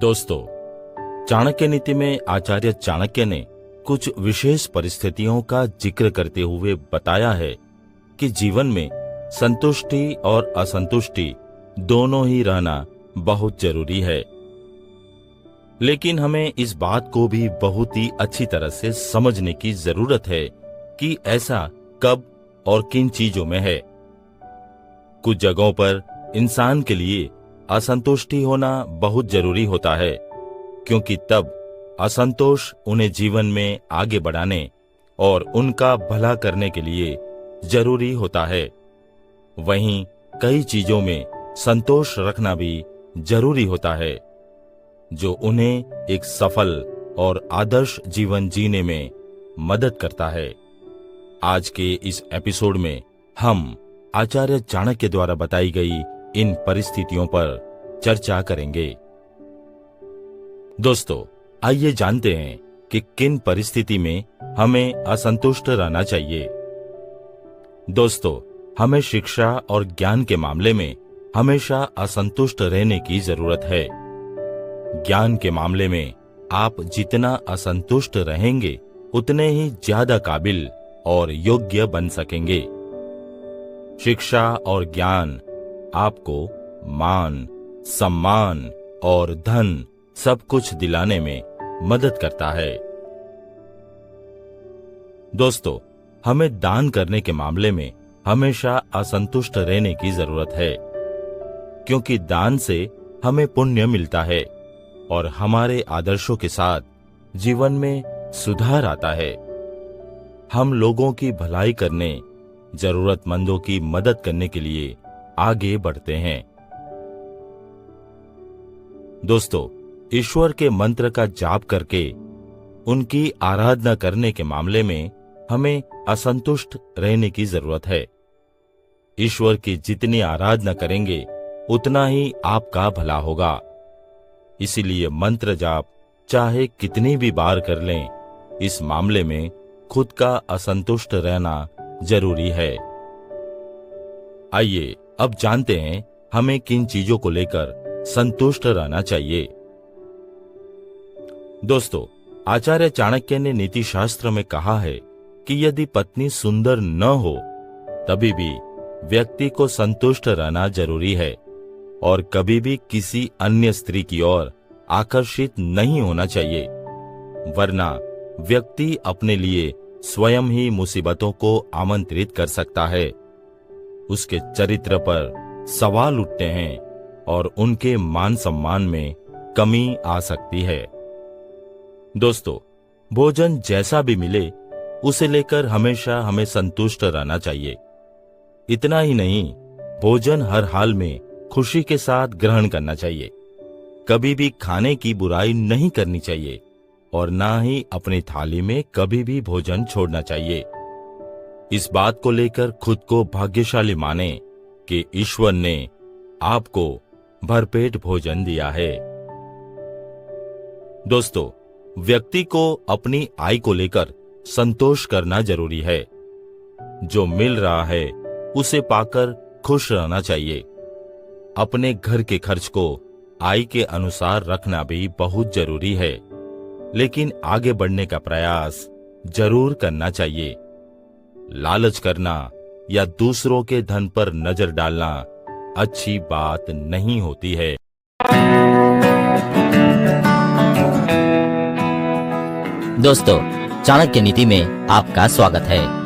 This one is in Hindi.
दोस्तों, चाणक्य नीति में आचार्य चाणक्य ने कुछ विशेष परिस्थितियों का जिक्र करते हुए बताया है कि जीवन में संतुष्टि और असंतुष्टि दोनों ही रहना बहुत जरूरी है। लेकिन हमें इस बात को भी बहुत ही अच्छी तरह से समझने की जरूरत है कि ऐसा कब और किन चीजों में है। कुछ जगहों पर इंसान के लिए असंतुष्टि होना बहुत जरूरी होता है, क्योंकि तब असंतोष उन्हें जीवन में आगे बढ़ाने और उनका भला करने के लिए जरूरी होता है। वहीं कई चीजों में संतोष रखना भी जरूरी होता है, जो उन्हें एक सफल और आदर्श जीवन जीने में मदद करता है। आज के इस एपिसोड में हम आचार्य चाणक्य द्वारा बताई गई इन परिस्थितियों पर चर्चा करेंगे। दोस्तों, आइए जानते हैं कि किन परिस्थिति में हमें असंतुष्ट रहना चाहिए। दोस्तों, हमें शिक्षा और ज्ञान के मामले में हमेशा असंतुष्ट रहने की जरूरत है। ज्ञान के मामले में आप जितना असंतुष्ट रहेंगे, उतने ही ज्यादा काबिल और योग्य बन सकेंगे। शिक्षा और ज्ञान आपको मान, सम्मान और धन सब कुछ दिलाने में मदद करता है। दोस्तों, हमें दान करने के मामले में हमेशा असंतुष्ट रहने की जरूरत है, क्योंकि दान से हमें पुण्य मिलता है और हमारे आदर्शों के साथ जीवन में सुधार आता है। हम लोगों की भलाई करने, जरूरतमंदों की मदद करने के लिए आगे बढ़ते हैं। दोस्तों, ईश्वर के मंत्र का जाप करके उनकी आराधना करने के मामले में हमें असंतुष्ट रहने की जरूरत है। ईश्वर की जितनी आराधना करेंगे, उतना ही आपका भला होगा। इसीलिए मंत्र जाप चाहे कितनी भी बार कर लें, इस मामले में खुद का असंतुष्ट रहना जरूरी है। आइए अब जानते हैं हमें किन चीजों को लेकर संतुष्ट रहना चाहिए। दोस्तों, आचार्य चाणक्य ने नीति शास्त्र में कहा है कि यदि पत्नी सुंदर न हो, तभी भी व्यक्ति को संतुष्ट रहना जरूरी है और कभी भी किसी अन्य स्त्री की ओर आकर्षित नहीं होना चाहिए, वरना व्यक्ति अपने लिए स्वयं ही मुसीबतों को आमंत्रित कर सकता है। उसके चरित्र पर सवाल उठते हैं और उनके मान सम्मान में कमी आ सकती है। दोस्तों, भोजन जैसा भी मिले, उसे लेकर हमेशा हमें संतुष्ट रहना चाहिए। इतना ही नहीं, भोजन हर हाल में खुशी के साथ ग्रहण करना चाहिए। कभी भी खाने की बुराई नहीं करनी चाहिए और ना ही अपनी थाली में कभी भी भोजन छोड़ना चाहिए। इस बात को लेकर खुद को भाग्यशाली माने कि ईश्वर ने आपको भरपेट भोजन दिया है। दोस्तों, व्यक्ति को अपनी आय को लेकर संतोष करना जरूरी है। जो मिल रहा है उसे पाकर खुश रहना चाहिए। अपने घर के खर्च को आय के अनुसार रखना भी बहुत जरूरी है, लेकिन आगे बढ़ने का प्रयास जरूर करना चाहिए। लालच करना या दूसरों के धन पर नजर डालना अच्छी बात नहीं होती है। दोस्तों, चाणक्य नीति में आपका स्वागत है।